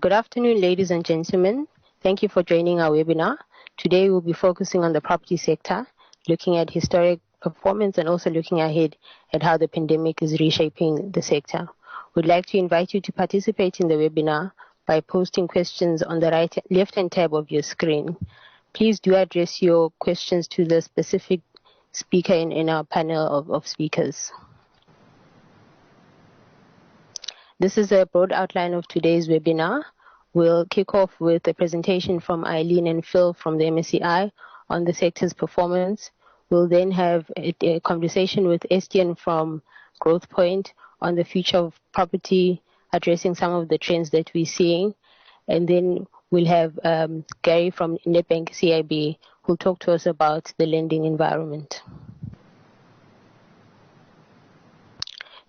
Good afternoon, ladies and gentlemen. Thank you for joining our webinar. Today we'll be focusing on the property sector, looking at historic performance and also looking ahead at how the pandemic is reshaping the sector. We'd like to invite you to participate in the webinar by posting questions on the left-hand tab of your screen. Please do address your questions to the specific speaker in our panel of speakers. This is a broad outline of today's webinar. We'll kick off with a presentation from Eileen and Phil from the MSCI on the sector's performance. We'll then have a conversation with Estienne from Growthpoint on the future of property, addressing some of the trends that we're seeing. And then we'll have Garrett from Nedbank CIB, who'll talk to us about the lending environment.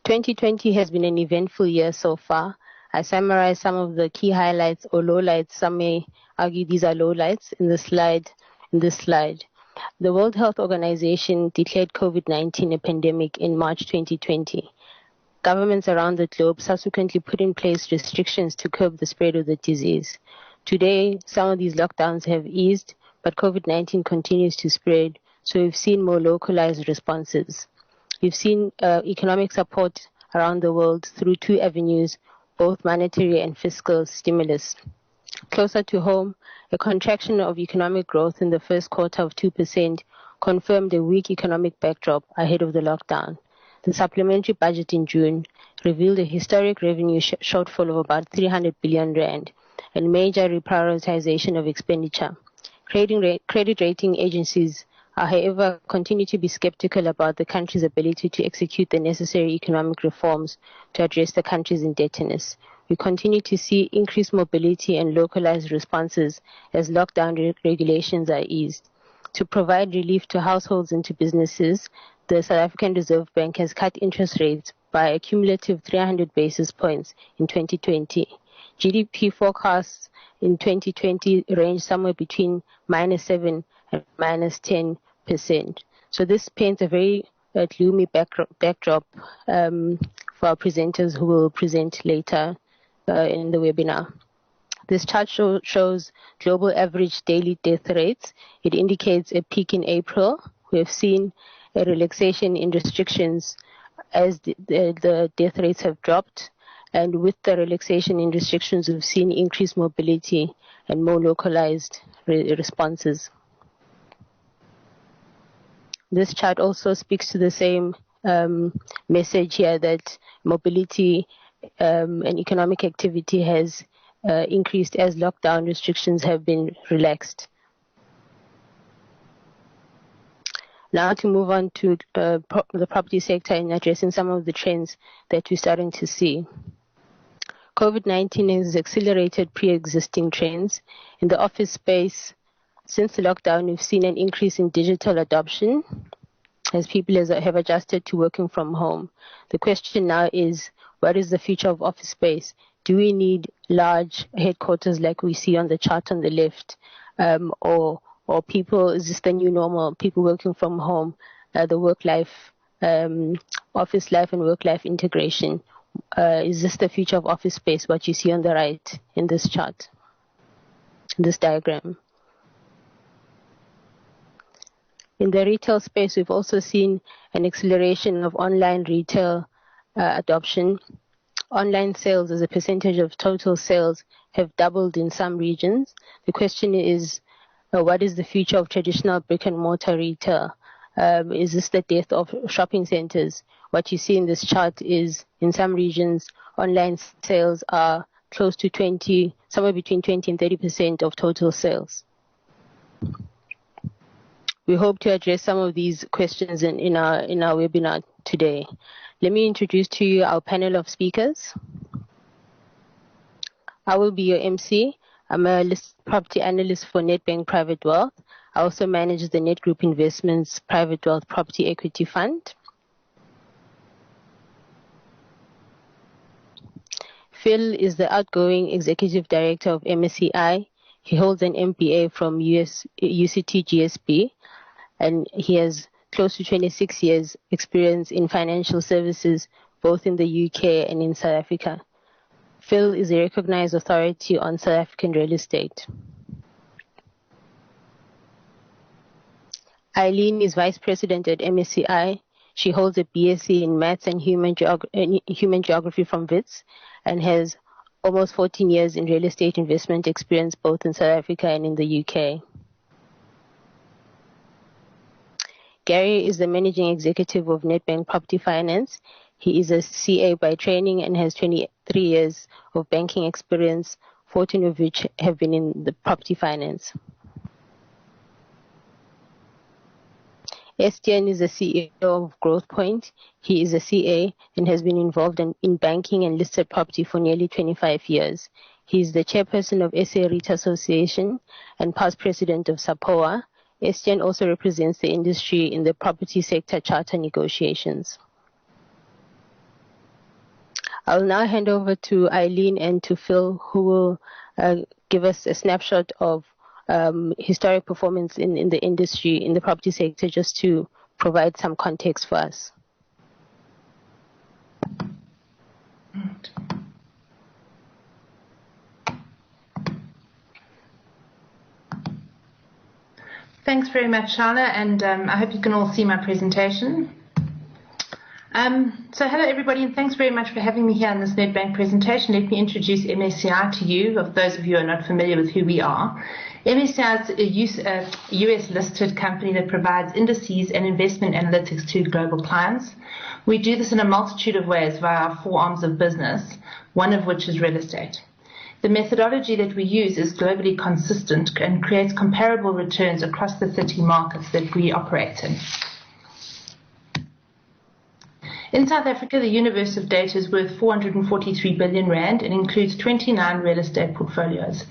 2020 has been an eventful year so far. I summarized some of the key highlights or lowlights. Some may argue these are lowlights in this slide. The World Health Organization declared COVID-19 a pandemic in March 2020. Governments around the globe subsequently put in place restrictions to curb the spread of the disease. Today, some of these lockdowns have eased, but COVID-19 continues to spread, so we've seen more localized responses. We've seen economic support around the world through two avenues, both monetary and fiscal stimulus. Closer to home, a contraction of economic growth in the first quarter of 2% confirmed a weak economic backdrop ahead of the lockdown. The supplementary budget in June revealed a historic revenue shortfall of about 300 billion rand and major reprioritization of expenditure. Credit rating agencies however, continue to be skeptical about the country's ability to execute the necessary economic reforms to address the country's indebtedness. We continue to see increased mobility and localized responses as lockdown regulations are eased. To provide relief to households and to businesses, the South African Reserve Bank has cut interest rates by a cumulative 300 basis points in 2020. GDP forecasts in 2020 range somewhere between -7% and -10%. So this paints a very gloomy backdrop for our presenters who will present later in the webinar. This chart shows global average daily death rates. It indicates a peak in April. We have seen a relaxation in restrictions as the death rates have dropped. And with the relaxation in restrictions, we've seen increased mobility and more localized responses. This chart also speaks to the same message here that mobility and economic activity has increased as lockdown restrictions have been relaxed. Now to move on to the property sector and addressing some of the trends that we're starting to see. COVID-19 has accelerated pre-existing trends. In the office space, since the lockdown, we've seen an increase in digital adoption as people have adjusted to working from home. The question now is, what is the future of office space? Do we need large headquarters like we see on the chart on the left? Or people, is this the new normal, people working from home, the work-life, office life and work-life integration? Is this the future of office space, what you see on the right in this chart, in this diagram? In the retail space, we've also seen an acceleration of online retail adoption. Online sales as a percentage of total sales have doubled in some regions. The question is, what is the future of traditional brick and mortar retail? Is this the death of shopping centers? What you see in this chart is in some regions, online sales are close to 20, somewhere between 20 and 30% of total sales. We hope to address some of these questions in our webinar today. Let me introduce to you our panel of speakers. I will be your MC. I'm a listed property analyst for Nedbank Private Wealth. I also manage the Net Group Investments Private Wealth Property Equity Fund. Phil is the outgoing executive director of MSCI. He holds an MBA from UCT GSB, and he has close to 26 years experience in financial services, both in the UK and in South Africa. Phil is a recognized authority on South African real estate. Eileen is Vice President at MSCI. She holds a BSc in Maths and Human Geography from WITS and has almost 14 years in real estate investment experience both in South Africa and in the UK. Garrett is the Managing Executive of Nedbank Property Finance. He is a CA by training and has 23 years of banking experience, 14 of which have been in the property finance. Estienne is the CEO of Growthpoint. He is a CA and has been involved in banking and listed property for nearly 25 years. He is the Chairperson of SA REIT Association and past President of SAPOA. Estienne also represents the industry in the property sector charter negotiations. I'll now hand over to Eileen and to Phil, who will give us a snapshot of historic performance in the industry, in the property sector, just to provide some context for us. Thanks very much, Shala, and I hope you can all see my presentation. So hello everybody, and thanks very much for having me here on this Nedbank presentation. Let me introduce MSCI to you, of those of you who are not familiar with who we are. MSCI is a US listed company that provides indices and investment analytics to global clients. We do this in a multitude of ways via our 4 arms of business, one of which is real estate. The methodology that we use is globally consistent and creates comparable returns across the 30 markets that we operate in. In South Africa, the universe of data is worth 443 billion rand and includes 29 real estate portfolios.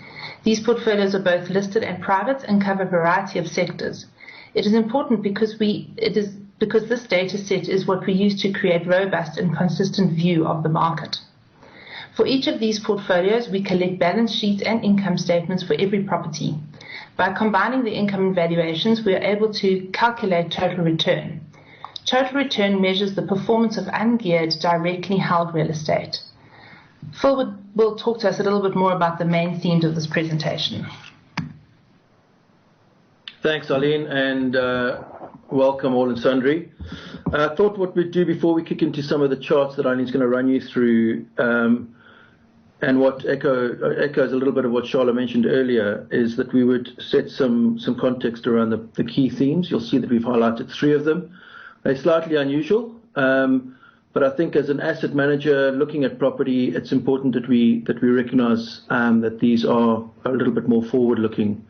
These portfolios are both listed and private and cover a variety of sectors. It is important because this data set is what we use to create robust and consistent view of the market. For each of these portfolios, we collect balance sheets and income statements for every property. By combining the income and valuations, we are able to calculate total return. Total return measures the performance of ungeared, directly held real estate. Phil will talk to us a little bit more about the main themes of this presentation. Thanks, Eileen, and welcome all and sundry. I thought what we'd do before we kick into some of the charts that Eileen's going to run you through, and what echoes a little bit of what Charlotte mentioned earlier, is that we would set some context around the key themes. You'll see that we've highlighted 3 of them. They're slightly unusual, but I think as an asset manager looking at property, it's important that we recognise that these are a little bit more forward-looking.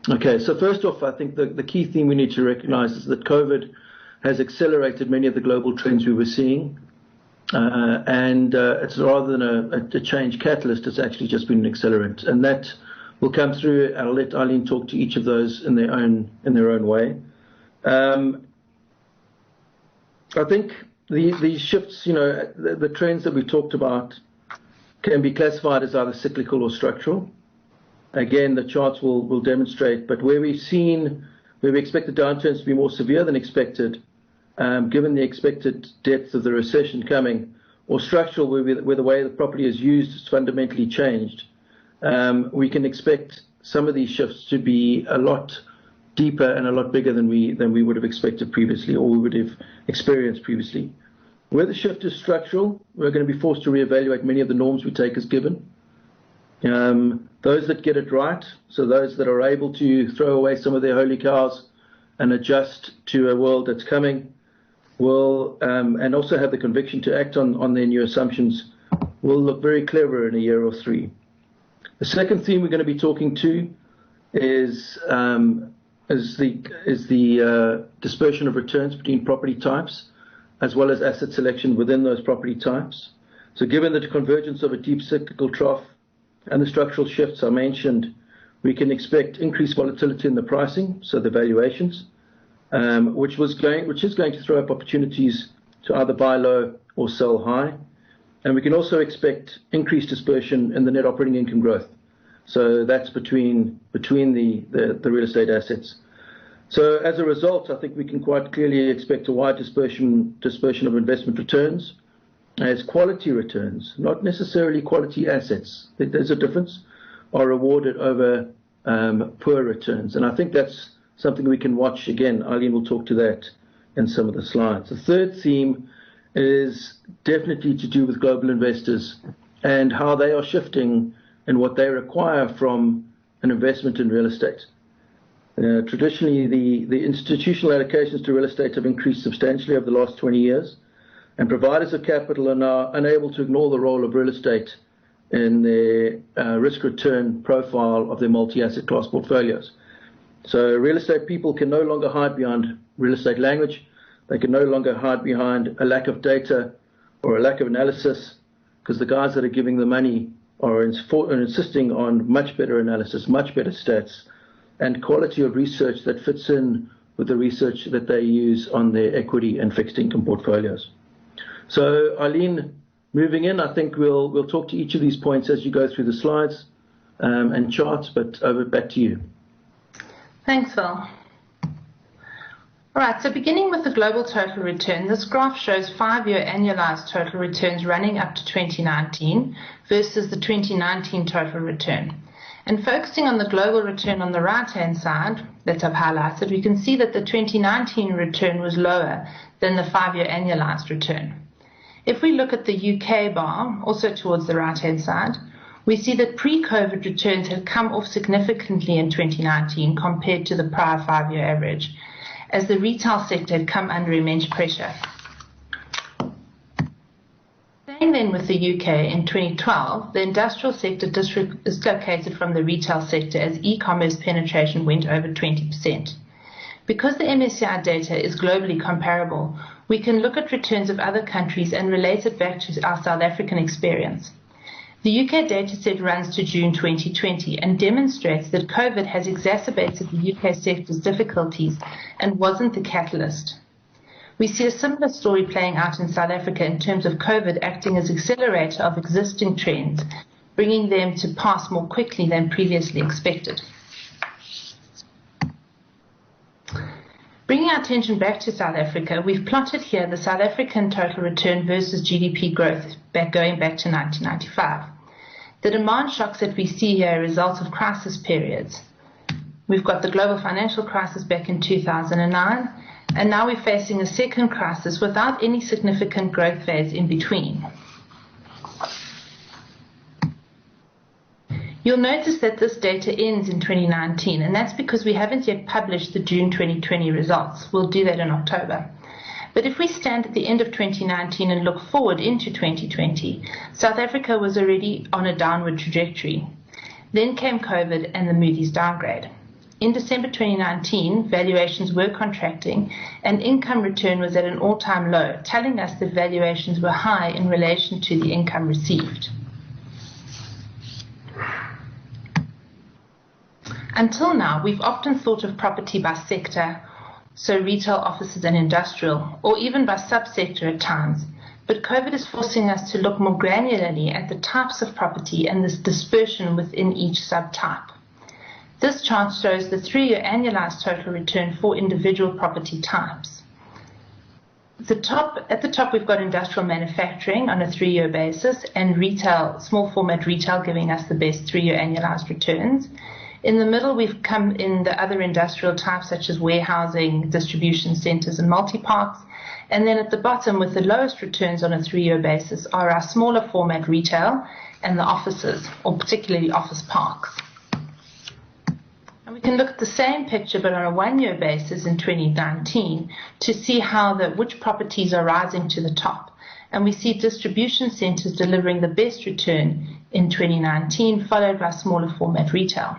Okay, so first off, I think the key theme we need to recognise is that COVID has accelerated many of the global trends we were seeing, and it's rather than a change catalyst, it's actually just been an accelerant, and that will come through. I'll let Eileen talk to each of those in their own way. I think these shifts, the trends that we talked about can be classified as either cyclical or structural. Again, the charts will demonstrate, but where we expect the downturns to be more severe than expected, given the expected depth of the recession coming, or structural, where the way the property is used has fundamentally changed, we can expect some of these shifts to be a lot deeper and a lot bigger than we would have expected previously, or we would have experienced previously. Where the shift is structural, we're going to be forced to reevaluate many of the norms we take as given. Those that get it right, so those that are able to throw away some of their holy cows and adjust to a world that's coming, will and also have the conviction to act on their new assumptions, will look very clever in a year or 3. The second theme we're going to be talking to is the dispersion of returns between property types, as well as asset selection within those property types. So given the convergence of a deep cyclical trough and the structural shifts I mentioned, we can expect increased volatility in the pricing, so the valuations, which is going to throw up opportunities to either buy low or sell high. And we can also expect increased dispersion in the net operating income growth. So that's between the real estate assets. So as a result, I think we can quite clearly expect a wide dispersion of investment returns, as quality returns, not necessarily quality assets, there's a difference, are rewarded over poor returns. And I think that's something we can watch. Again, Eileen will talk to that in some of the slides. The third theme is definitely to do with global investors and how they are shifting and what they require from an investment in real estate. Traditionally, the institutional allocations to real estate have increased substantially over the last 20 years, and providers of capital are now unable to ignore the role of real estate in the risk-return profile of their multi-asset class portfolios. So real estate people can no longer hide behind real estate language. They can no longer hide behind a lack of data or a lack of analysis, because the guys that are giving the money are insisting on much better analysis, much better stats, and quality of research that fits in with the research that they use on their equity and fixed income portfolios. So Eileen, moving in, I think we'll talk to each of these points as you go through the slides and charts, but over back to you. Thanks, Phil. All right, so beginning with the global total return, this graph shows 5-year annualized total returns running up to 2019 versus the 2019 total return. And focusing on the global return on the right-hand side that I've highlighted, we can see that the 2019 return was lower than the 5-year annualized return. If we look at the UK bar, also towards the right-hand side, we see that pre-COVID returns had come off significantly in 2019 compared to the prior 5-year average, as the retail sector had come under immense pressure. Staying then with the UK, in 2012, the industrial sector dislocated from the retail sector as e-commerce penetration went over 20%. Because the MSCI data is globally comparable, we can look at returns of other countries and relate it back to our South African experience. The UK dataset runs to June 2020 and demonstrates that COVID has exacerbated the UK sector's difficulties and wasn't the catalyst. We see a similar story playing out in South Africa in terms of COVID acting as accelerator of existing trends, bringing them to pass more quickly than previously expected. Bringing our attention back to South Africa, we've plotted here the South African total return versus GDP growth going back to 1995. The demand shocks that we see here are a result of crisis periods. We've got the global financial crisis back in 2009, and now we're facing a second crisis without any significant growth phase in between. You'll notice that this data ends in 2019, and that's because we haven't yet published the June 2020 results. We'll do that in October. But if we stand at the end of 2019 and look forward into 2020, South Africa was already on a downward trajectory. Then came COVID and the Moody's downgrade. In December 2019, valuations were contracting and income return was at an all-time low, telling us that valuations were high in relation to the income received. Until now, we've often thought of property by sector, so retail, offices and industrial, or even by subsector at times. But COVID is forcing us to look more granularly at the types of property and this dispersion within each subtype. This chart shows the 3-year annualized total return for individual property types. At the top, we've got industrial manufacturing on a 3-year basis and retail, small format retail, giving us the best 3-year annualized returns. In the middle, we've come in the other industrial types such as warehousing, distribution centers and multi-parks. And then at the bottom, with the lowest returns on a 3-year basis, are our smaller format retail and the offices, or particularly office parks. And we can look at the same picture but on a 1-year basis in 2019 to see which properties are rising to the top. And we see distribution centers delivering the best return in 2019, followed by smaller format retail.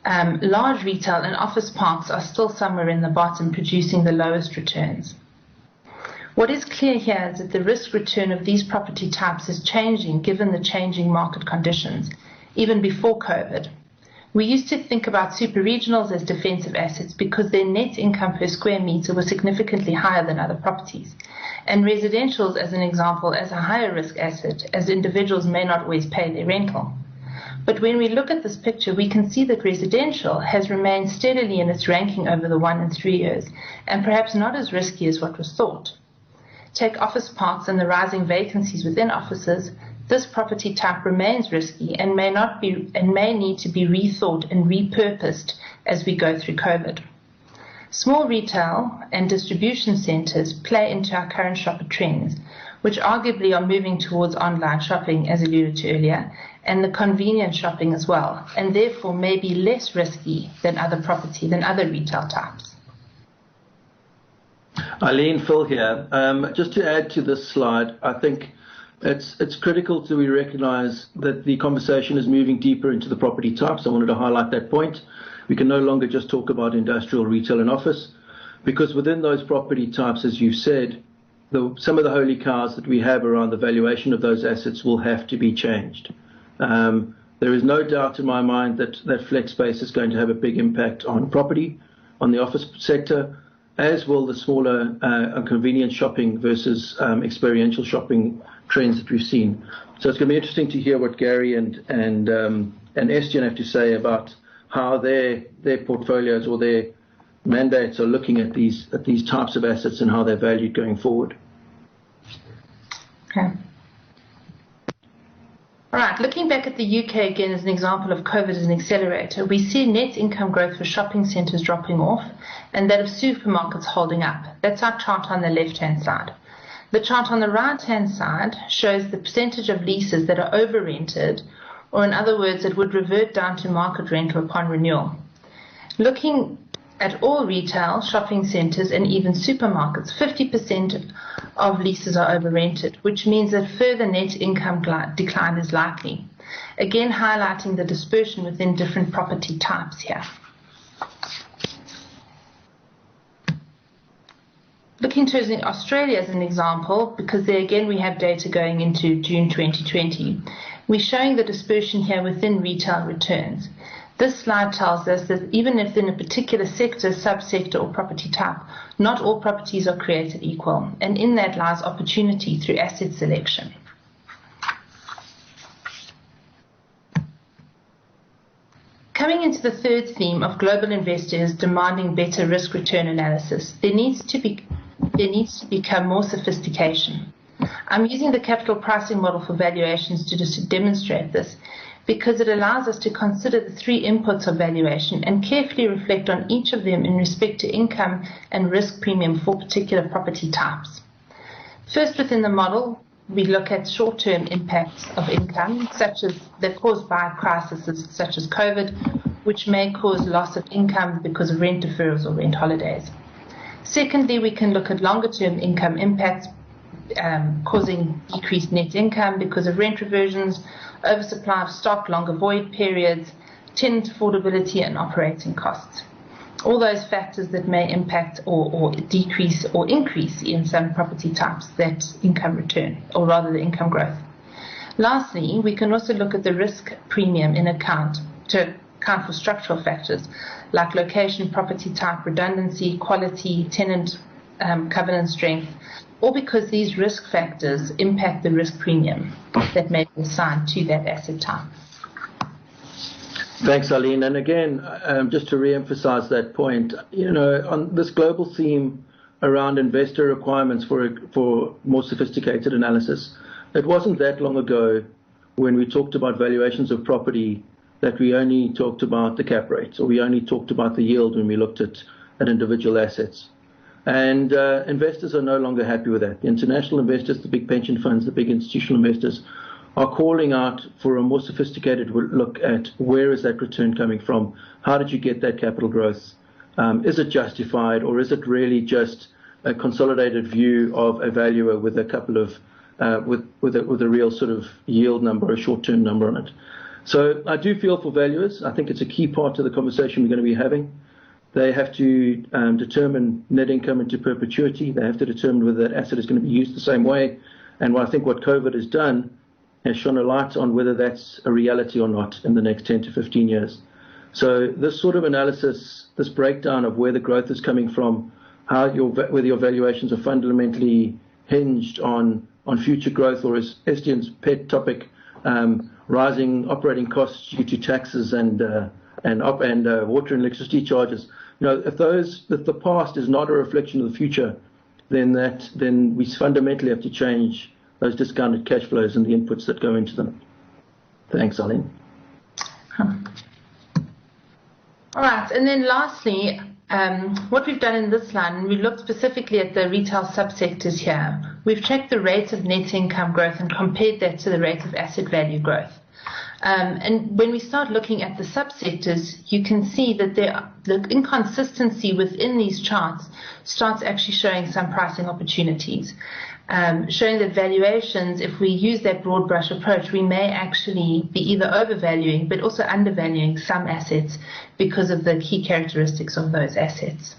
Large retail and office parks are still somewhere in the bottom, producing the lowest returns. What is clear here is that the risk return of these property types is changing given the changing market conditions, even before COVID. We used to think about super regionals as defensive assets because their net income per square meter was significantly higher than other properties, and residentials, as an example, as a higher risk asset, as individuals may not always pay their rental. But when we look at this picture, we can see that residential has remained steadily in its ranking over the 1 and 3 years, and perhaps not as risky as what was thought. take office parks and the rising vacancies within offices, this property type remains risky and may need to be rethought and repurposed as we go through COVID. Small retail and distribution centres play into our current shopper trends, which arguably are moving towards online shopping, as alluded to earlier, and the convenience shopping as well, and therefore may be less risky than other retail types. Eileen, Phil here. Just to add to this slide, I think it's critical to recognise that the conversation is moving deeper into the property types. I wanted to highlight that point. We can no longer just talk about industrial, retail and office, because within those property types, as you've said, some of the holy cows that we have around the valuation of those assets will have to be changed. There is no doubt in my mind that flex space is going to have a big impact on property, on the office sector, as will the smaller convenience shopping versus experiential shopping trends that we've seen. So it's going to be interesting to hear what Gary and Estienne have to say about how their portfolios or their mandates are looking at these types of assets and how they're valued going forward. Okay. All right, looking back at the UK again as an example of COVID as an accelerator, we see net income growth for shopping centres dropping off and that of supermarkets holding up. That's our chart on the left-hand side. The chart on the right-hand side shows the percentage of leases that are over-rented, or in other words, it would revert down to market rental upon renewal. Looking at all retail, shopping centres and even supermarkets, 50% of leases are over-rented, which means that further net income decline is likely. Again, highlighting the dispersion within different property types here. Looking to Australia as an example, because there again we have data going into June 2020, we're showing the dispersion here within retail returns. This slide tells us that even if in a particular sector, subsector or property type, not all properties are created equal, and in that lies opportunity through asset selection. Coming into the third theme of global investors demanding better risk-return analysis, there needs to become more sophistication. I'm using the capital pricing model for valuations to demonstrate this, because it allows us to consider the three inputs of valuation and carefully reflect on each of them in respect to income and risk premium for particular property types. First, within the model, we look at short-term impacts of income, such as they're caused by crises such as COVID, which may cause loss of income because of rent deferrals or rent holidays. Secondly, we can look at longer-term income impacts, causing decreased net income because of rent reversions, oversupply of stock, longer void periods, tenant affordability and operating costs. All those factors that may impact or decrease or increase in some property types that income return, or rather the income growth. Lastly, we can also look at the risk premium to account for structural factors like location, property type, redundancy, quality, tenant covenant strength, or because these risk factors impact the risk premium that may be assigned to that asset type. Thanks, Eileen. And again, just to re-emphasize that point, on this global theme around investor requirements for more sophisticated analysis, it wasn't that long ago when we talked about valuations of property that we only talked about the cap rates, or we only talked about the yield when we looked at individual assets. And investors are no longer happy with that. The international investors, the big pension funds, the big institutional investors are calling out for a more sophisticated look at where is that return coming from? How did you get that capital growth? Is it justified, or is it really just a consolidated view of a valuer with a couple of with a real sort of yield number, a short-term number on it? So I do feel for valuers. I think it's a key part of the conversation we're going to be having. They have to determine net income into perpetuity. They have to determine whether that asset is going to be used the same way. And I think what COVID has done has shone a light on whether that's a reality or not in the next 10 to 15 years. So this sort of analysis, this breakdown of where the growth is coming from, whether your valuations are fundamentally hinged on future growth, or as Estienne's pet topic, rising operating costs due to taxes and water and electricity charges. If the past is not a reflection of the future, then we fundamentally have to change those discounted cash flows and the inputs that go into them. Thanks, Eileen. All right, and then lastly, what we've done in this line, we looked specifically at the retail subsectors here. We've checked the rate of net income growth and compared that to the rate of asset value growth. And when we start looking at the subsectors, you can see that the inconsistency within these charts starts actually showing some pricing opportunities. Showing that valuations, if we use that broad brush approach, we may actually be either overvaluing but also undervaluing some assets because of the key characteristics of those assets.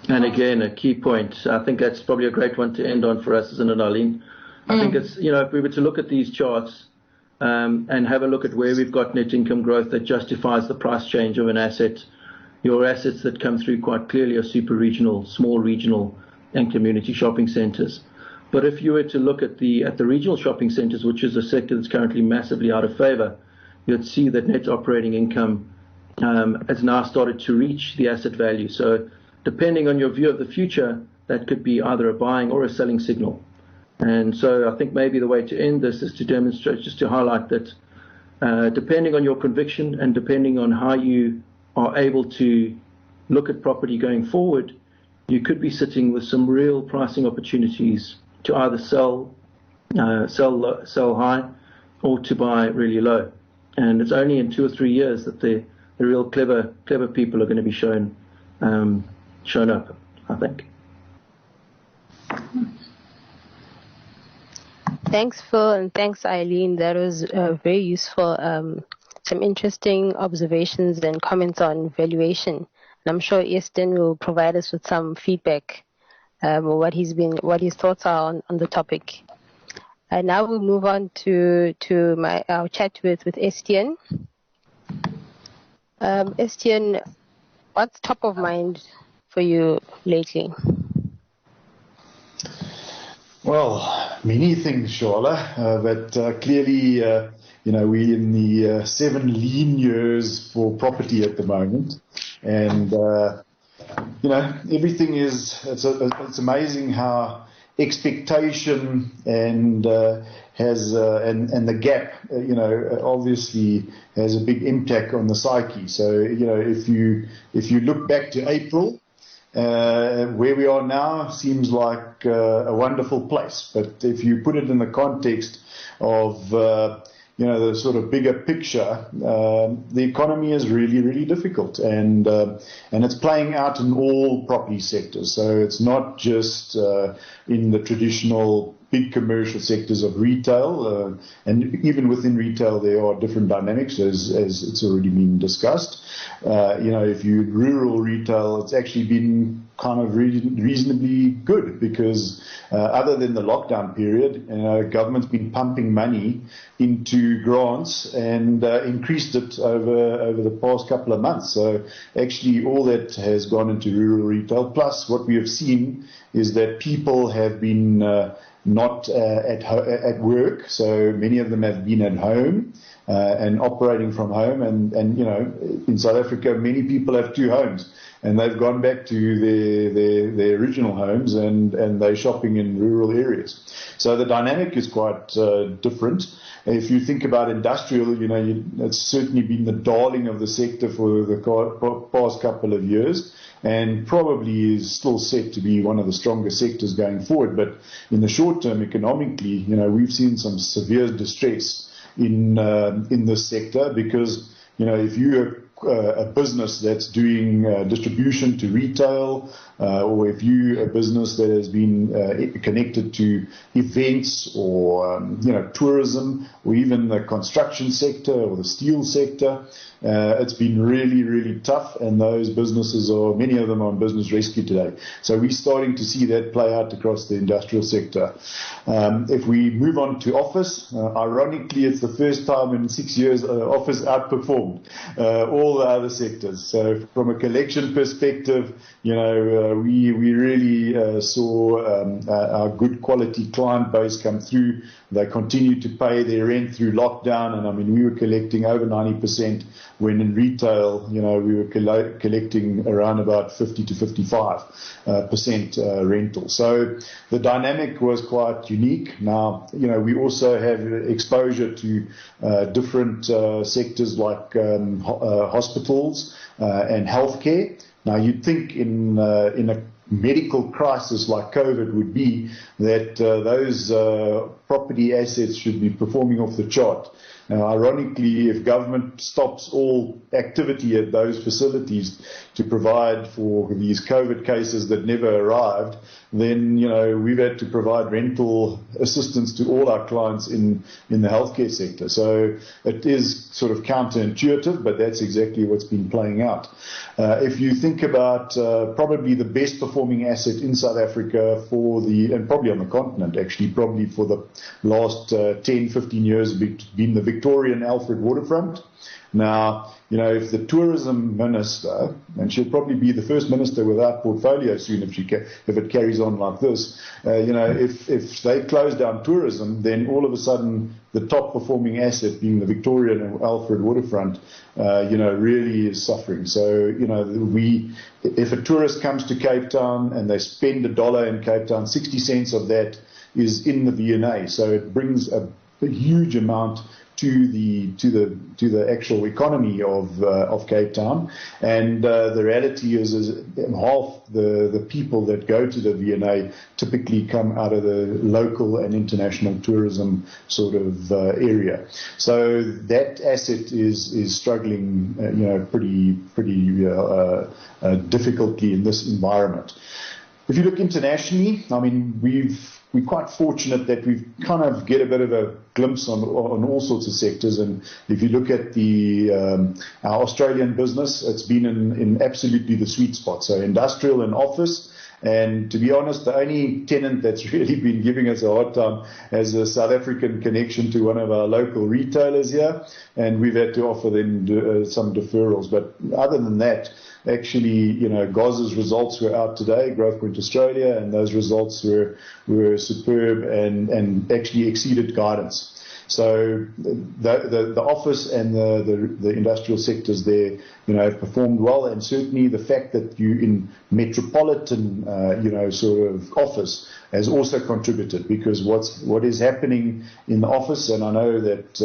And again, a key point, I think that's probably a great one to end on for us, isn't it, Eileen? I think it's, if we were to look at these charts and have a look at where we've got net income growth that justifies the price change of an asset, your assets that come through quite clearly are super regional, small regional, and community shopping centres. But if you were to look at the regional shopping centres, which is a sector that's currently massively out of favour, you'd see that net operating income has now started to reach the asset value. So depending on your view of the future, that could be either a buying or a selling signal. And so I think maybe the way to end this is to demonstrate, just to highlight that depending on your conviction and depending on how you are able to look at property going forward, you could be sitting with some real pricing opportunities to either sell high or to buy really low. And it's only in 2 or 3 years that the real clever people are going to be shown up, I think. Thanks, Phil, and thanks, Eileen. That was very useful. Some interesting observations and comments on valuation. And I'm sure Estienne will provide us with some feedback or what his thoughts are on the topic. And now we'll move on to our chat with Estienne. Estienne, what's top of mind for you lately? Well, many things, Shala, but clearly, we're in the 7 lean years for property at the moment, and everything it's amazing how expectation and the gap, obviously has a big impact on the psyche. So, if you look back to April, where we are now seems like a wonderful place. But if you put it in the context of, the sort of bigger picture, the economy is really, really difficult. And it's playing out in all property sectors. So it's not just in the traditional big commercial sectors of retail, and even within retail there are different dynamics, as it's already been discussed. If you rural retail, it's actually been kind of reasonably good because other than the lockdown period, government's been pumping money into grants and increased it over the past couple of months. So actually all that has gone into rural retail. Plus what we have seen is that people have been not at work, so many of them have been at home and operating from home. And in South Africa, many people have 2 homes, and they've gone back to their original homes and they're shopping in rural areas. So the dynamic is quite different. If you think about industrial, it's certainly been the darling of the sector for the past couple of years, and probably is still set to be one of the stronger sectors going forward. But in the short term, economically, we've seen some severe distress in this sector because, if you're a business that's doing distribution to retail, or if you're a business that has been connected to events or tourism, or even the construction sector or the steel sector, it's been really, really tough, and those businesses many of them are on business rescue today. So we're starting to see that play out across the industrial sector. If we move on to office, ironically, it's the first time in 6 years office outperformed all all the other sectors. So from a collection perspective, we really saw our good quality client base come through. They continued to pay their rent through lockdown, and I mean, we were collecting over 90%, when in retail, we were collecting around about 50 to 55% rental. So the dynamic was quite unique. Now, we also have exposure to different sectors like hospitals and healthcare. Now, you'd think in a medical crisis like COVID would be that those property assets should be performing off the chart. Now, ironically, if government stops all activity at those facilities to provide for these COVID cases that never arrived, then, we've had to provide rental assistance to all our clients in the healthcare sector. So it is sort of counterintuitive, but that's exactly what's been playing out. If you think about probably the best performing asset in South Africa and probably on the continent actually, probably for the last 10, 15 years, been the Victorian Alfred Waterfront. Now, if the tourism minister, and she'll probably be the first minister without portfolio soon if it carries on like this, if they close down tourism, then all of a sudden the top performing asset, being the Victorian Alfred Waterfront, really is suffering. So, if a tourist comes to Cape Town and they spend $1 in Cape Town, 60 cents of that is in the V&A. So it brings a huge amount to the actual economy of Cape Town, and the reality is half the people that go to the V&A typically come out of the local and international tourism sort of area. So that asset is struggling, pretty difficultly in this environment. If you look internationally, I mean, we're quite fortunate that we've kind of get a bit of a glimpse on all sorts of sectors. And if you look at our Australian business, it's been in absolutely the sweet spot. So industrial and office. And to be honest, the only tenant that's really been giving us a hard time has a South African connection to one of our local retailers here, and we've had to offer them some deferrals. But other than that, actually, GOZ's results were out today, Growthpoint Australia, and those results were superb and actually exceeded guidance. So the office and the industrial sectors there, have performed well, and certainly the fact that you in metropolitan, sort of office has also contributed, because what is happening in the office, and I know that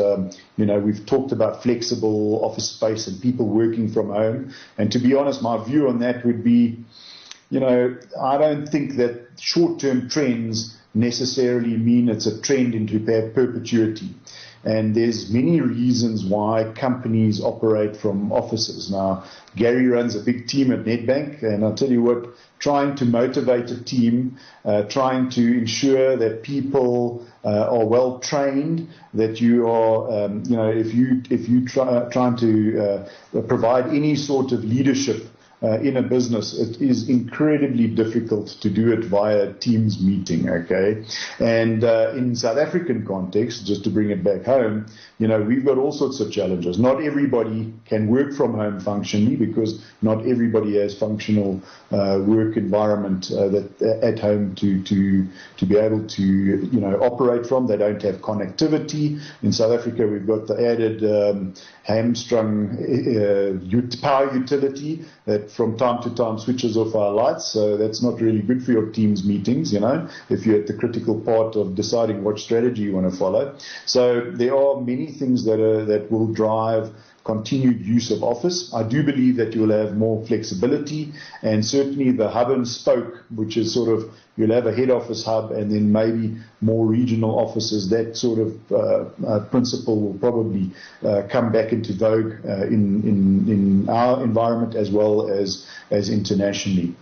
we've talked about flexible office space and people working from home, and to be honest, my view on that would be, I don't think that short-term trends necessarily mean it's a trend into perpetuity. And there's many reasons why companies operate from offices. Now, Gary runs a big team at Nedbank, and I'll tell you what, trying to motivate a team, trying to ensure that people are well trained, that you are, if you trying to provide any sort of leadership in a business, it is incredibly difficult to do it via Teams meeting, okay? And in South African context, just to bring it back home, we've got all sorts of challenges. Not everybody can work from home functionally, because not everybody has functional work environment at home to be able to operate from. They don't have connectivity. In South Africa, we've got the added hamstrung power utility that from time to time switches off our lights. So that's not really good for your Teams meetings, if you're at the critical part of deciding what strategy you want to follow. So there are many things that will drive continued use of office. I do believe that you will have more flexibility, and certainly the hub and spoke, which is sort of, you'll have a head office hub and then maybe more regional offices. That sort of principle will probably come back into vogue in our environment as well as internationally.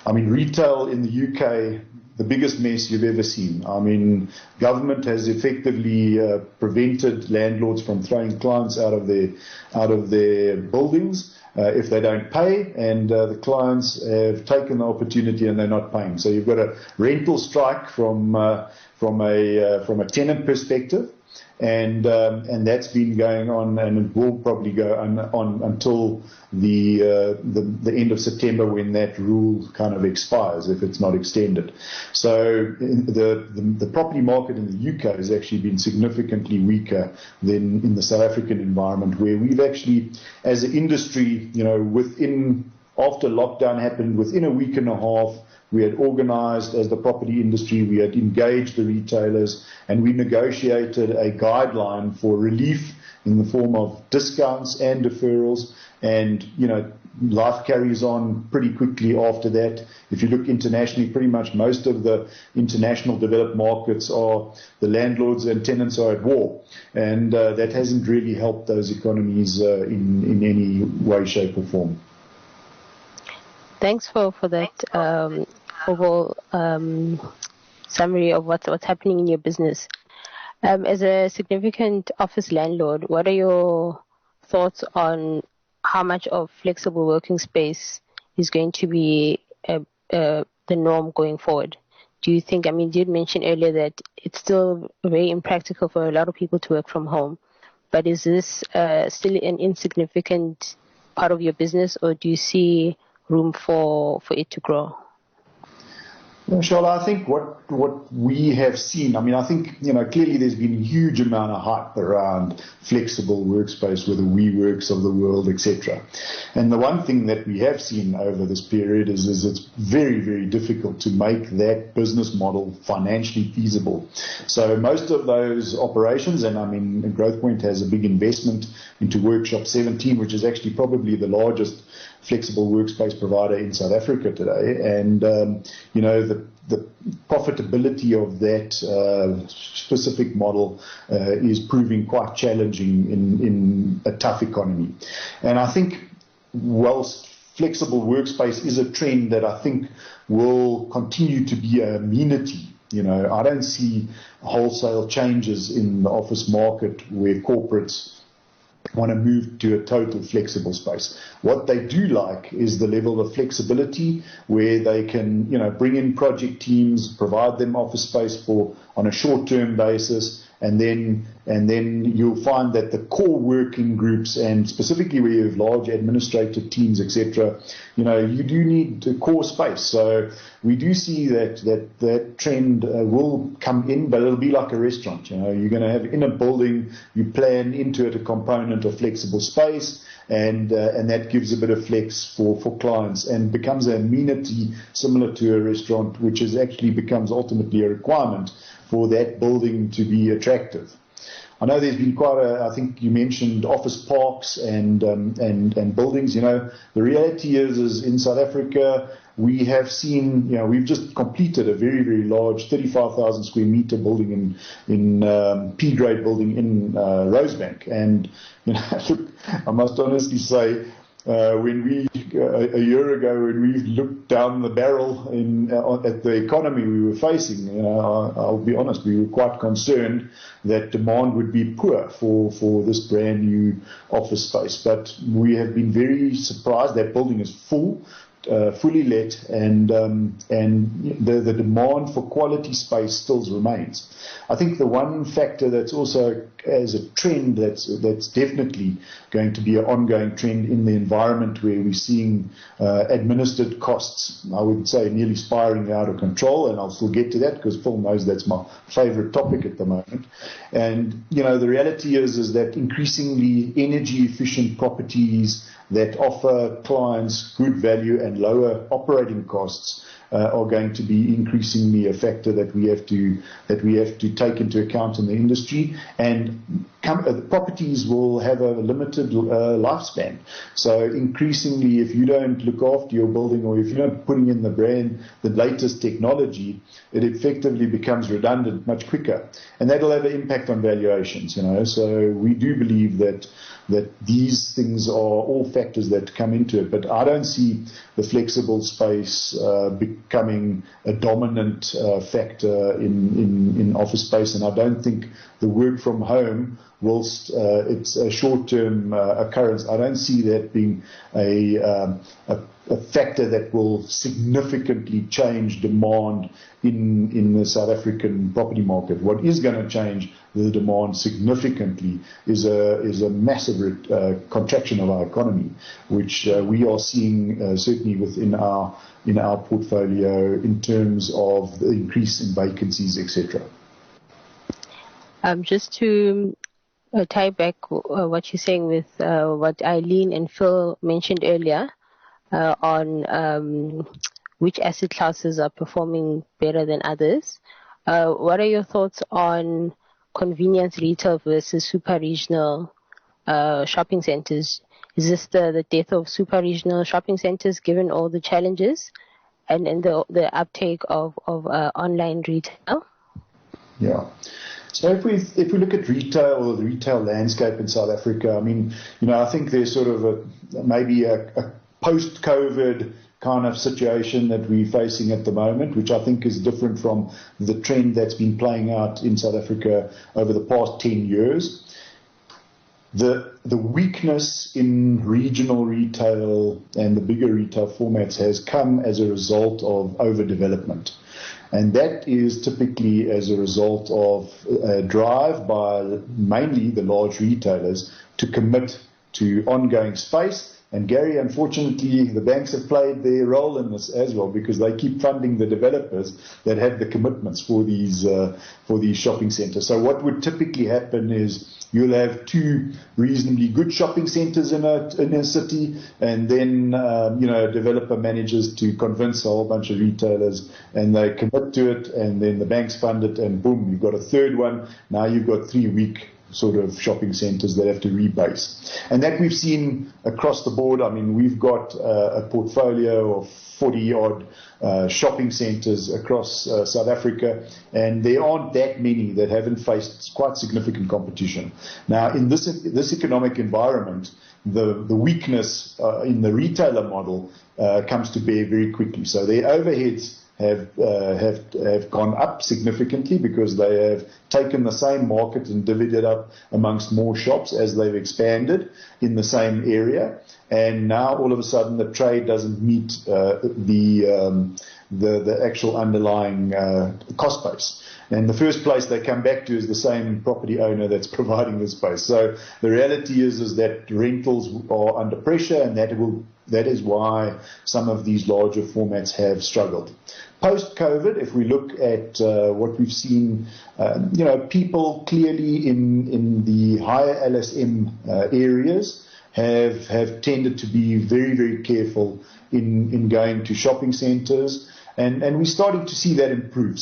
I mean, retail in the UK, the biggest mess you've ever seen. I mean, government has effectively prevented landlords from throwing clients out of their buildings if they don't pay, and the clients have taken the opportunity and they're not paying. So you've got a rental strike from from a tenant perspective. And that's been going on, and it will probably go on until the end of September, when that rule kind of expires, if it's not extended. So the property market in the UK has actually been significantly weaker than in the South African environment, where we've actually, as an industry, after lockdown happened, within a week and a half, we had organized as the property industry, we had engaged the retailers, and we negotiated a guideline for relief in the form of discounts and deferrals. And, life carries on pretty quickly after that. If you look internationally, pretty much most of the international developed markets the landlords and tenants are at war. And that hasn't really helped those economies in any way, shape or form. Thanks for that overall summary of what's happening in your business. As a significant office landlord, what are your thoughts on how much of flexible working space is going to be the norm going forward? Do you think, you did mention earlier that it's still very impractical for a lot of people to work from home, but is this still an insignificant part of your business, or do you see room for it to grow? Well, Shola, I think what we have seen, I think, clearly there's been a huge amount of hype around flexible workspace with the WeWorks of the world, etc. And the one thing that we have seen over this period is it's very, very difficult to make that business model financially feasible. So most of those operations, and Growthpoint has a big investment into Workshop 17, which is actually probably the largest flexible workspace provider in South Africa today, and the profitability of that specific model is proving quite challenging in a tough economy. And I think whilst flexible workspace is a trend that I think will continue to be an amenity, I don't see wholesale changes in the office market where corporates want to move to a total flexible space. What they do like is the level of flexibility where they can, bring in project teams, provide them office space on a short-term basis, and then you'll find that the core working groups, and specifically where you have large administrative teams, etc., you do need core space. So we do see that trend will come in, but it'll be like a restaurant. You're going to have in a building, you plan into it a component of flexible space, and that gives a bit of flex for clients and becomes an amenity similar to a restaurant, which actually becomes ultimately a requirement for that building to be attractive. I know there's been I think you mentioned office parks and buildings. The reality is in South Africa, we have seen, we've just completed a very, very large 35,000 square meter building in P-grade building in Rosebank. And, look, I must honestly say, when a year ago, when we looked down the barrel at the economy we were facing, I'll be honest, we were quite concerned that demand would be poor for this brand new office space. But we have been very surprised. That building is fully let, and the demand for quality space still remains. I think the one factor that's also as a trend that's definitely going to be an ongoing trend in the environment where we're seeing administered costs, I would say, nearly spiraling out of control, and I'll still get to that because Phil knows that's my favorite topic at the moment. And the reality is that increasingly energy efficient properties that offer clients good value and lower operating costs are going to be increasingly a factor that we have to take into account in the industry. And properties will have a limited lifespan. So increasingly, if you don't look after your building, or if you're not putting in the latest technology, it effectively becomes redundant much quicker, and that'll have an impact on valuations. So we do believe that these things are all factors that come into it, but I don't see the flexible space becoming a dominant factor in office space, and I don't think the work from home whilst it's a short-term occurrence, I don't see that being a factor that will significantly change demand in the South African property market. What is going to change the demand significantly is a massive contraction of our economy, which we are seeing certainly within our portfolio in terms of the increase in vacancies, etc. Just to tie back what you're saying with what Eileen and Phil mentioned earlier on which asset classes are performing better than others. What are your thoughts on convenience retail versus super regional shopping centers? Is this the death of super regional shopping centers given all the challenges and the uptake of online retail? Yeah. So if we look at retail or the retail landscape in South Africa, I mean, I think there's sort of maybe a post-COVID kind of situation that we're facing at the moment, which I think is different from the trend that's been playing out in South Africa over the past 10 years. The weakness in regional retail and the bigger retail formats has come as a result of overdevelopment. And that is typically as a result of a drive by mainly the large retailers to commit to ongoing space. And Gary, unfortunately, the banks have played their role in this as well, because they keep funding the developers that have the commitments for these shopping centres. So what would typically happen is you'll have two reasonably good shopping centres in a city, and then a developer manages to convince a whole bunch of retailers, and they commit to it, and then the banks fund it, and boom, you've got a third one. Now you've got 3 week sort of shopping centres that have to rebase. And that we've seen across the board. I mean, we've got a portfolio of 40-odd shopping centres across South Africa, and there aren't that many that haven't faced quite significant competition. Now, in this economic environment, the weakness in the retailer model comes to bear very quickly. So their overheads have gone up significantly because they have taken the same market and divvied it up amongst more shops as they've expanded in the same area. And now all of a sudden the trade doesn't meet the actual underlying cost base. And the first place they come back to is the same property owner that's providing the space. So the reality is that rentals are under pressure, and that is why some of these larger formats have struggled. Post-COVID, if we look at what we've seen, people clearly in the higher LSM areas have tended to be very, very careful in going to shopping centres. And we're starting to see that improve.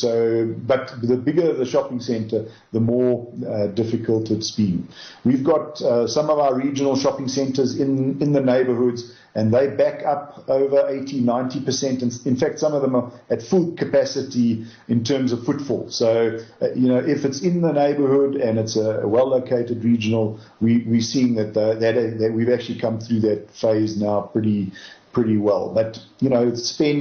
But the bigger the shopping centre, the more difficult it's been. We've got some of our regional shopping centres in the neighbourhoods, and they back up over 80, 90%. And in fact, some of them are at full capacity in terms of footfall. So, if it's in the neighbourhood and it's a well-located regional, we're seeing that we've actually come through that phase now pretty well. But,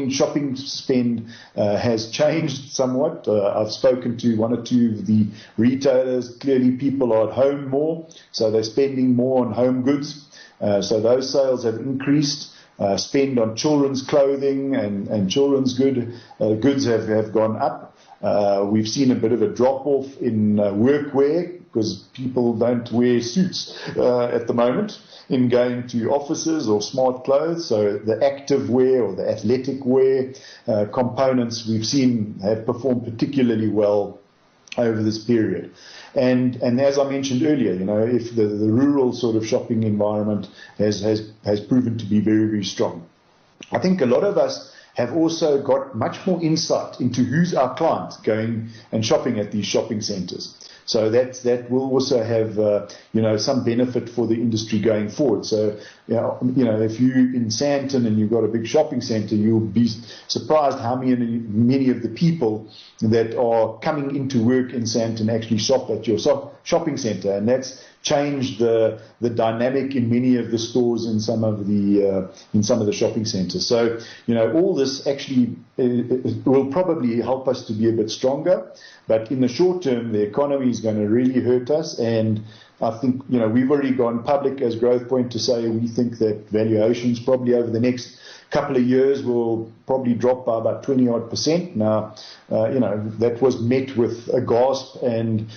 shopping spend has changed somewhat. I've spoken to one or two of the retailers. Clearly people are at home more, so they're spending more on home goods. So those sales have increased. Spend on children's clothing and children's goods have gone up. We've seen a bit of a drop-off in workwear because people don't wear suits at the moment in going to offices or smart clothes. So the active wear or the athletic wear components we've seen have performed particularly well over this period. And as I mentioned earlier, if the rural sort of shopping environment has proven to be very, very strong. I think a lot of us have also got much more insight into who's our client going and shopping at these shopping centres. So that will also have some benefit for the industry going forward. So if you're in Sandton and you've got a big shopping centre, you'll be surprised how many of the people that are coming into work in Sandton actually shop at your shopping centre, and that's changed the dynamic in many of the stores in some of the shopping centres. So, all this actually will probably help us to be a bit stronger. But in the short term, the economy is going to really hurt us. And I think, we've already gone public as Growthpoint to say we think that valuations probably over the next couple of years will probably drop by about 20-odd%. Now, that was met with a gasp and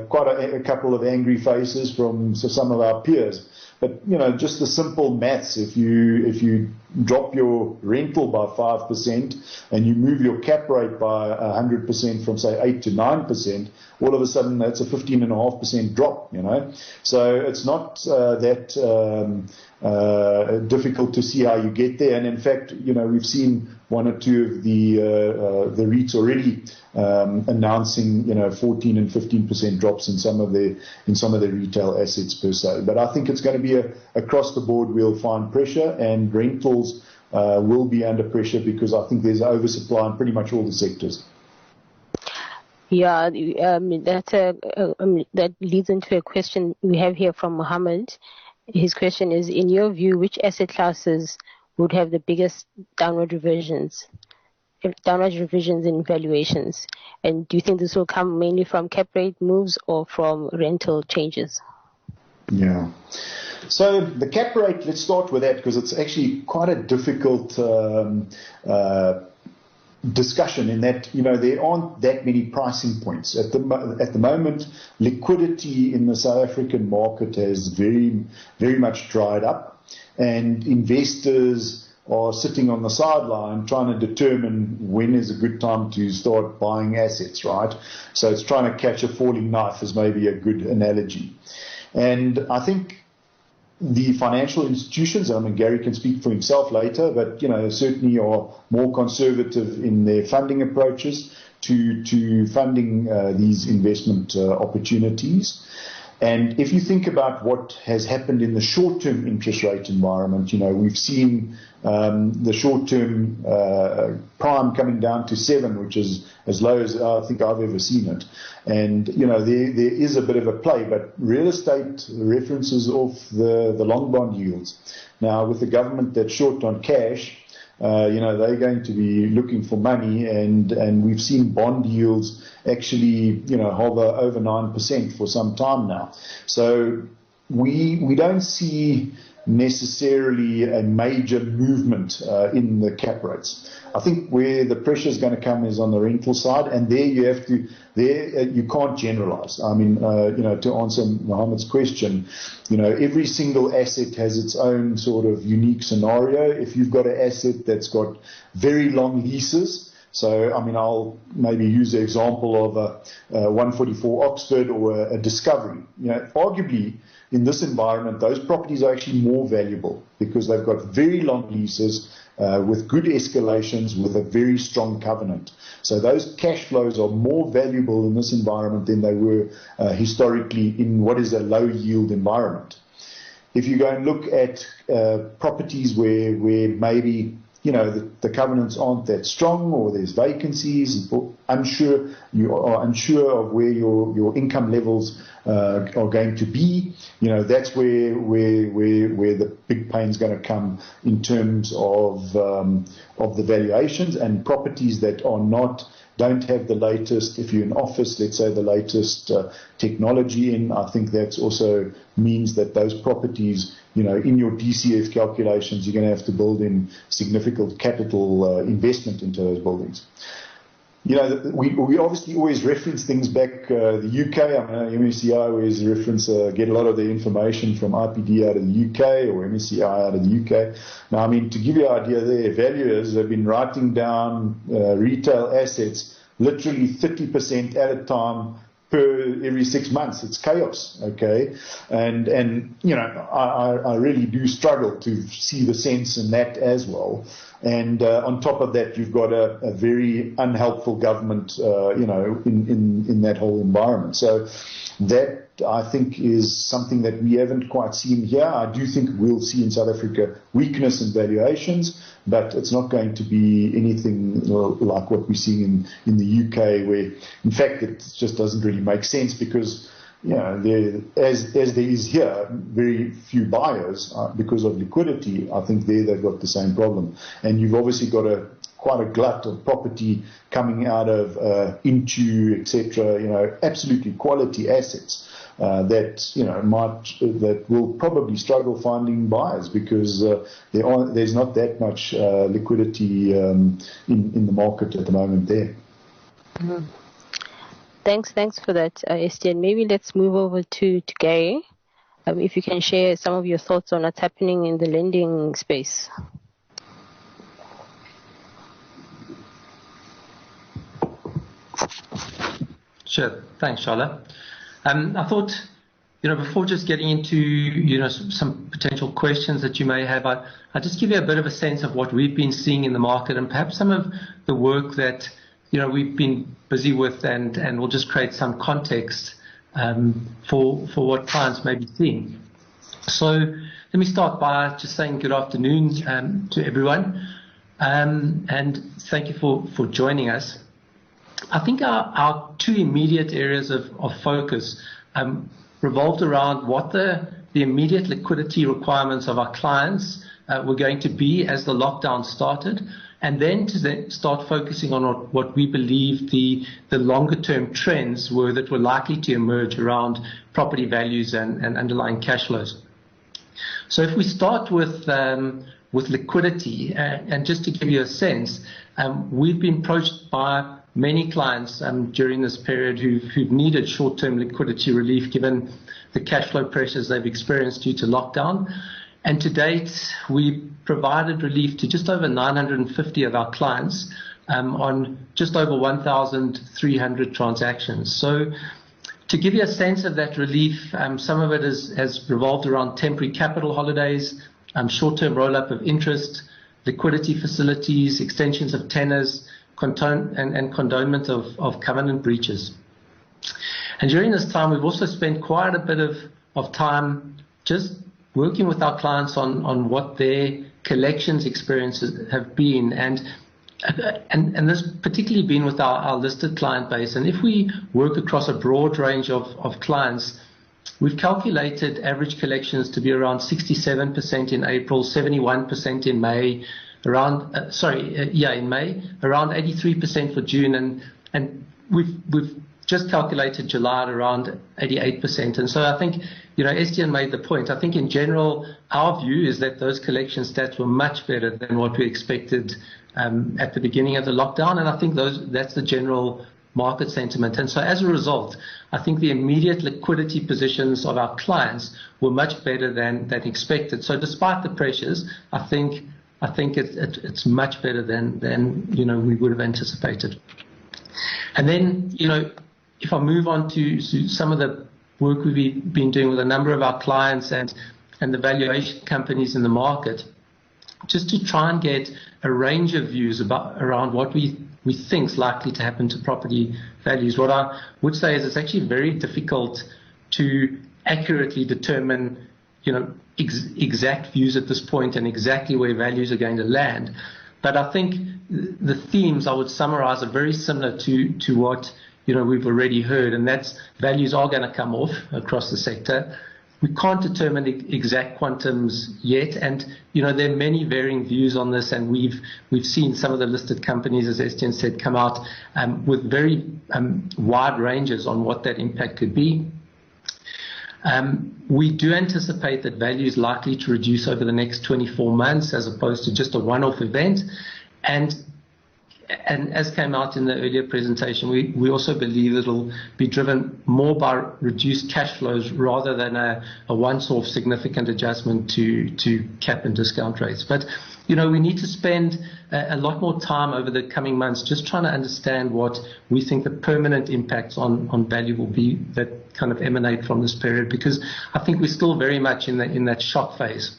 quite a couple of angry faces from some of our peers. But, just the simple maths, if you drop your rental by 5% and you move your cap rate by 100% from, say, 8 to 9%, all of a sudden that's a 15.5% drop, So it's not that difficult to see how you get there. And in fact, we've seen one or two of the REITs already announcing 14 and 15% drops in some of the retail assets per se. But I think it's going to be across the board. We'll find pressure, and rentals will be under pressure because I think there's an oversupply in pretty much all the sectors. Yeah, that leads into a question we have here from Mohammed. His question is: in your view, which asset classes would have the biggest downward revisions in valuations? And do you think this will come mainly from cap rate moves or from rental changes? Yeah. So the cap rate, let's start with that because it's actually quite a difficult discussion in that, there aren't that many pricing points. At the moment, liquidity in the South African market has very, very much dried up, and investors are sitting on the sideline trying to determine when is a good time to start buying assets, right? So it's trying to catch a falling knife is maybe a good analogy. And I think the financial institutions, Gary can speak for himself later, but, certainly are more conservative in their funding approaches to funding these investment opportunities. And if you think about what has happened in the short-term interest rate environment, we've seen the short-term prime coming down to 7, which is as low as I think I've ever seen it. And, there is a bit of a play, but real estate references off the long bond yields. Now, with the government that's short on cash, they're going to be looking for money, and we've seen bond yields actually, hover over 9% for some time now. So we don't see necessarily a major movement in the cap rates. I think where the pressure is going to come is on the rental side, and there you can't generalize. To answer Mohammed's question, every single asset has its own sort of unique scenario. If you've got an asset that's got very long leases, so, I'll maybe use the example of a 144 Oxford or a Discovery. Arguably, in this environment, those properties are actually more valuable because they've got very long leases with good escalations with a very strong covenant. So those cash flows are more valuable in this environment than they were historically in what is a low-yield environment. If you go and look at properties where maybe the covenants aren't that strong, or there's vacancies, you are unsure of where your income levels are going to be, that's where the big pain's going to come in terms of the valuations. And properties that don't have the latest, if you're in office, let's say the latest technology in, I think that's also means that those properties, in your DCF calculations, you're going to have to build in significant capital investment into those buildings. We obviously always reference things back the UK. MSCI always reference, get a lot of their information from IPD out of the UK or MSCI out of the UK. Now, to give you an idea, their valuers have been writing down retail assets literally 30% at a time every 6 months. It's chaos, okay? And I really do struggle to see the sense in that as well. And on top of that, you've got a very unhelpful government, in that whole environment. So that, I think, is something that we haven't quite seen here. I do think we'll see in South Africa weakness in valuations, but it's not going to be anything like what we're seeing in the UK, where, in fact, it just doesn't really make sense because as there is here, very few buyers because of liquidity. I think they've got the same problem. And you've obviously got quite a glut of property coming out of Intu, etc. Absolutely quality assets that will probably struggle finding buyers because there's not that much liquidity in the market at the moment there. Mm-hmm. Thanks for that, Estienne. Maybe let's move over to Gary. If you can share some of your thoughts on what's happening in the lending space. Sure. Thanks, Charlotte. I thought, before just getting into, some potential questions that you may have, I'll just give you a bit of a sense of what we've been seeing in the market and perhaps some of the work that we've been busy with, and we'll just create some context for what clients may be seeing. So let me start by just saying good afternoon to everyone, and thank you for joining us. I think our two immediate areas of focus revolved around what the immediate liquidity requirements of our clients were going to be as the lockdown started, and then to start focusing on what we believe the longer term trends were that were likely to emerge around property values and underlying cash flows. So if we start with liquidity, and just to give you a sense, we've been approached by many clients during this period who've needed short-term liquidity relief given the cash flow pressures they've experienced due to lockdown. And to date, we provided relief to just over 950 of our clients on just over 1,300 transactions. So to give you a sense of that relief, some of it has revolved around temporary capital holidays, short-term roll-up of interest, liquidity facilities, extensions of tenors, and condonement of covenant breaches. And during this time, we've also spent quite a bit of time just working with our clients on what their collections experiences have been, and this particularly been with our listed client base. And if we work across a broad range of clients, we've calculated average collections to be around 67% in April, 71% in May, in May, around 83% for June, and we've just calculated July at around 88%. And so I think, Estienne made the point. I think in general, our view is that those collection stats were much better than what we expected at the beginning of the lockdown, and I think that's the general market sentiment. And so as a result, I think the immediate liquidity positions of our clients were much better than expected. So despite the pressures, I think it's much better than we would have anticipated. And then, if I move on to some of the work we've been doing with a number of our clients and the valuation companies in the market, just to try and get a range of views around what we think is likely to happen to property values. What I would say is it's actually very difficult to accurately determine, exact views at this point and exactly where values are going to land. But I think the themes I would summarize are very similar to what we've already heard, and that's values are going to come off across the sector. We can't determine the exact quantums yet, and there are many varying views on this, and we've seen some of the listed companies, as Estienne said, come out with very wide ranges on what that impact could be. We do anticipate that value is likely to reduce over the next 24 months as opposed to just a one-off event. And as came out in the earlier presentation, we also believe it'll be driven more by reduced cash flows rather than a once-off significant adjustment to cap and discount rates. But, we need to spend a lot more time over the coming months just trying to understand what we think the permanent impacts on value will be that kind of emanate from this period, because I think we're still very much in that shock phase.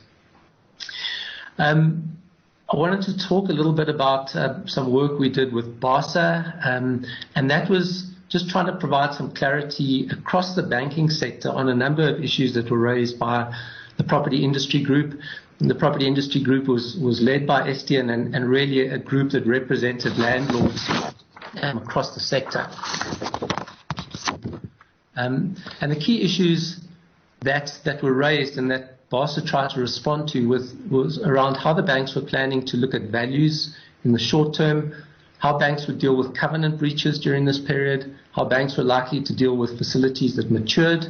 I wanted to talk a little bit about some work we did with BASA, and that was just trying to provide some clarity across the banking sector on a number of issues that were raised by the property industry group. And the property industry group was led by Estienne and really a group that represented landlords across the sector. And the key issues that were raised and that BASA tried to respond to was around how the banks were planning to look at values in the short term, how banks would deal with covenant breaches during this period, how banks were likely to deal with facilities that matured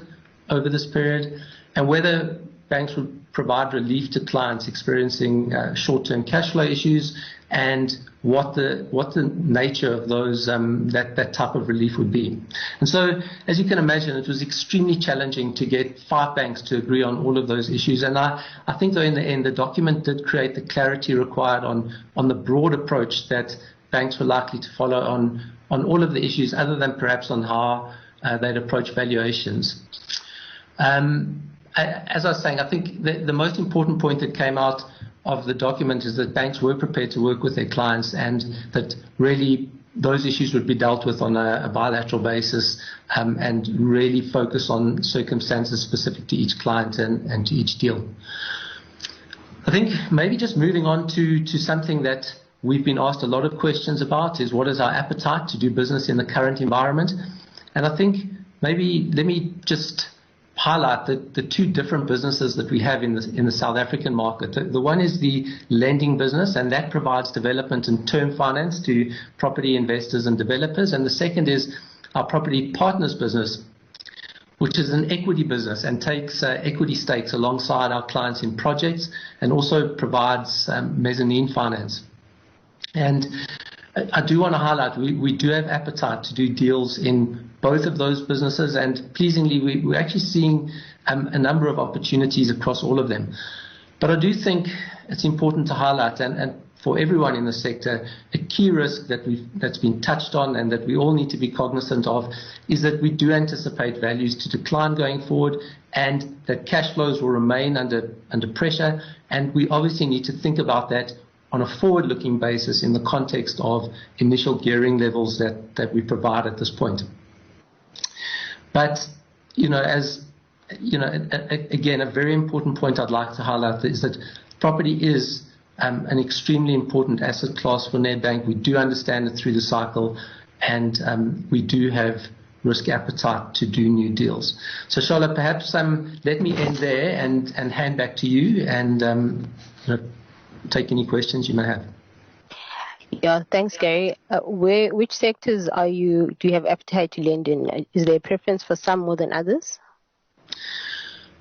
over this period, and whether banks would provide relief to clients experiencing short-term cash flow issues, and what the nature of those that type of relief would be. And so, as you can imagine, it was extremely challenging to get 5 banks to agree on all of those issues. And I think, though, in the end, the document did create the clarity required on the broad approach that banks were likely to follow on all of the issues, other than perhaps on how they'd approach valuations. As I was saying, I think the most important point that came out of the document is that banks were prepared to work with their clients, and that really those issues would be dealt with on a bilateral basis, and really focus on circumstances specific to each client and to each deal. I think maybe just moving on to something that we've been asked a lot of questions about is what is our appetite to do business in the current environment. And I think maybe let me just highlight the 2 different businesses that we have in the South African market. The one is the lending business, and that provides development and term finance to property investors and developers. And the second is our property partners business, which is an equity business and takes equity stakes alongside our clients in projects, and also provides mezzanine finance. And I do want to highlight we do have appetite to do deals in both of those businesses, and pleasingly we're actually seeing a number of opportunities across all of them. But I do think it's important to highlight, and for everyone in the sector, a key risk that's been touched on and that we all need to be cognizant of is that we do anticipate values to decline going forward, and that cash flows will remain under pressure, and we obviously need to think about that on a forward-looking basis in the context of initial gearing levels that we provide at this point. But, as again, a very important point I'd like to highlight is that property is an extremely important asset class for Nedbank. We do understand it through the cycle, and we do have risk appetite to do new deals. So, Charlotte, perhaps let me end there and hand back to you, and take any questions you may have. Yeah, thanks, Gary. Which sectors do you have appetite to lend in? Is there a preference for some more than others?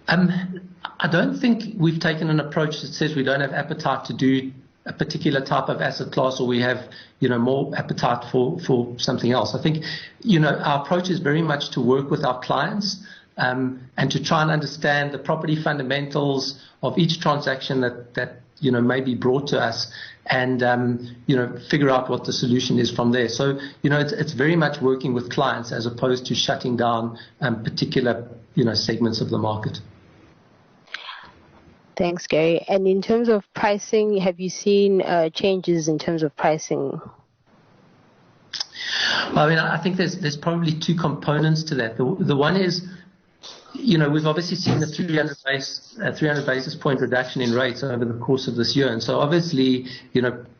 I don't think we've taken an approach that says we don't have appetite to do a particular type of asset class, or we have, more appetite for something else. I think, our approach is very much to work with our clients, and to try and understand the property fundamentals of each transaction that may be brought to us, and figure out what the solution is from there. So it's very much working with clients as opposed to shutting down particular segments of the market. Thanks, Gary. And in terms of pricing, have you seen changes in terms of pricing? Well, I think there's probably 2 components to that. The one is, we've obviously seen the 300 basis point reduction in rates over the course of this year. And so obviously,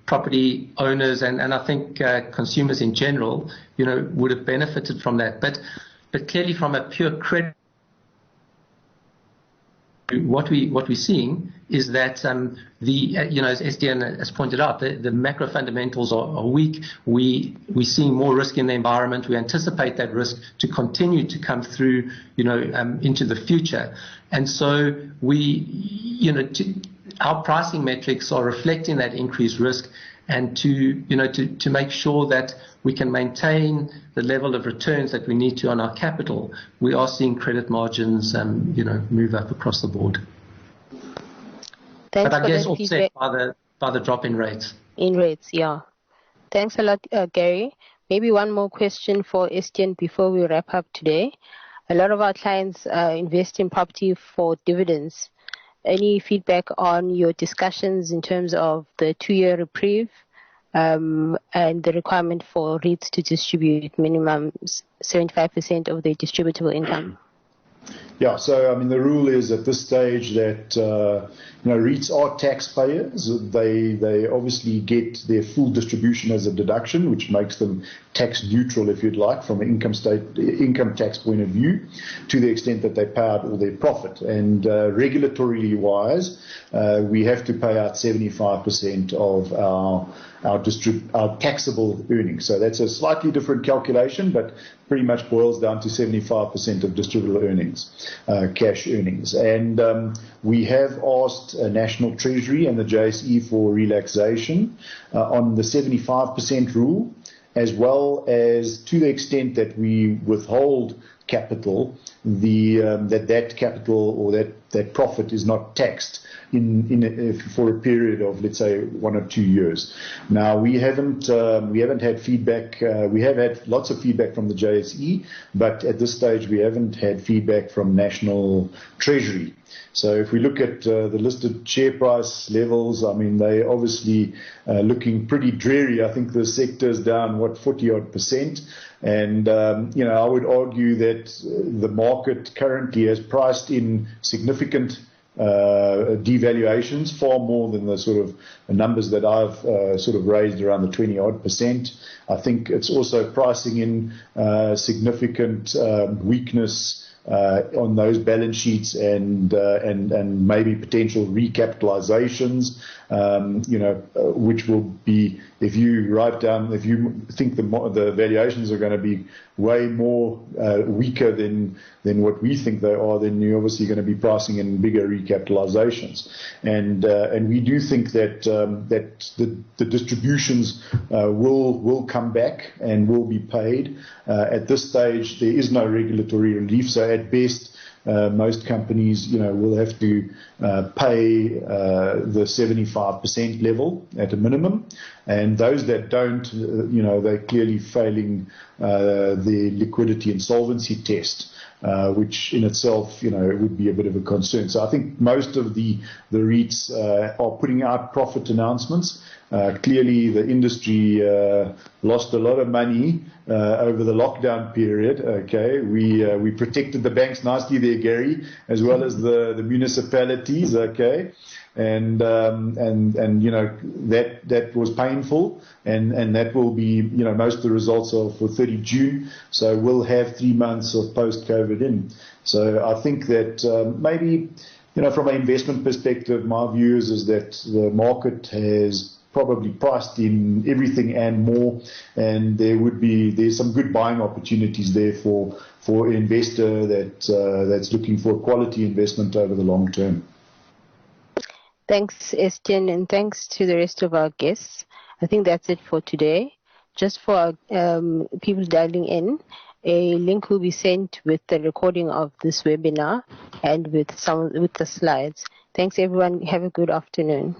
property owners and I think consumers in general, would have benefited from that. But clearly from a pure credit, what we're seeing is that as Estienne has pointed out, the macro fundamentals are weak. We're seeing more risk in the environment. We anticipate that risk to continue to come through, into the future. And so our pricing metrics are reflecting that increased risk, and to make sure that we can maintain the level of returns that we need to on our capital, we are seeing credit margins, move up across the board. Thanks, but I guess offset by the drop in rates. In rates, yeah. Thanks a lot, Gary. Maybe one more question for Estienne before we wrap up today. A lot of our clients invest in property for dividends. Any feedback on your discussions in terms of the 2-year reprieve and the requirement for REITs to distribute minimum 75% of their distributable income? Yeah, so I mean the rule is at this stage that REITs are taxpayers. They obviously get their full distribution as a deduction, which makes them tax neutral, if you'd like, from an income tax point of view, to the extent that they pay out all their profit. And regulatorily wise, we have to pay out 75% of our taxable earnings. So that's a slightly different calculation, but pretty much boils down to 75% of distributable earnings, cash earnings. And we have asked National Treasury and the JSE for relaxation on the 75% rule, as well as to the extent that we withhold capital, that capital or that profit is not taxed for a period of, let's say, 1 or 2 years. Now we haven't had feedback. We have had lots of feedback from the JSE, but at this stage we haven't had feedback from National Treasury. So if we look at the listed share price levels, I mean, they obviously looking pretty dreary. I think the sector's down, 40-odd%. And, I would argue that the market currently has priced in significant devaluations, far more than the sort of numbers that I've sort of raised around the 20-odd%. I think it's also pricing in significant weakness on those balance sheets and maybe potential recapitalizations, which will be, if you think the valuations are going to be way more weaker than what we think they are, then you're obviously going to be pricing in bigger recapitalizations. And we do think that the distributions will come back and will be paid. At this stage, there is no regulatory relief, so at best, most companies, will have to pay the 75% level at a minimum, and those that don't, they're clearly failing the liquidity and solvency test, which in itself, would be a bit of a concern. So I think most of the REITs are putting out profit announcements. Clearly, the industry lost a lot of money over the lockdown period. Okay, we protected the banks nicely there, Gary, as well as the municipalities. Okay, and that was painful, and that will be most of the results are for 30 June. So we'll have 3 months of post-COVID in. So I think that maybe from an investment perspective, my view is that the market has probably priced in everything and more, and there's some good buying opportunities there for an investor that's looking for a quality investment over the long term. Thanks, Estienne, and thanks to the rest of our guests. I think that's it for today. Just for people dialing in, a link will be sent with the recording of this webinar and with the slides. Thanks, everyone. Have a good afternoon.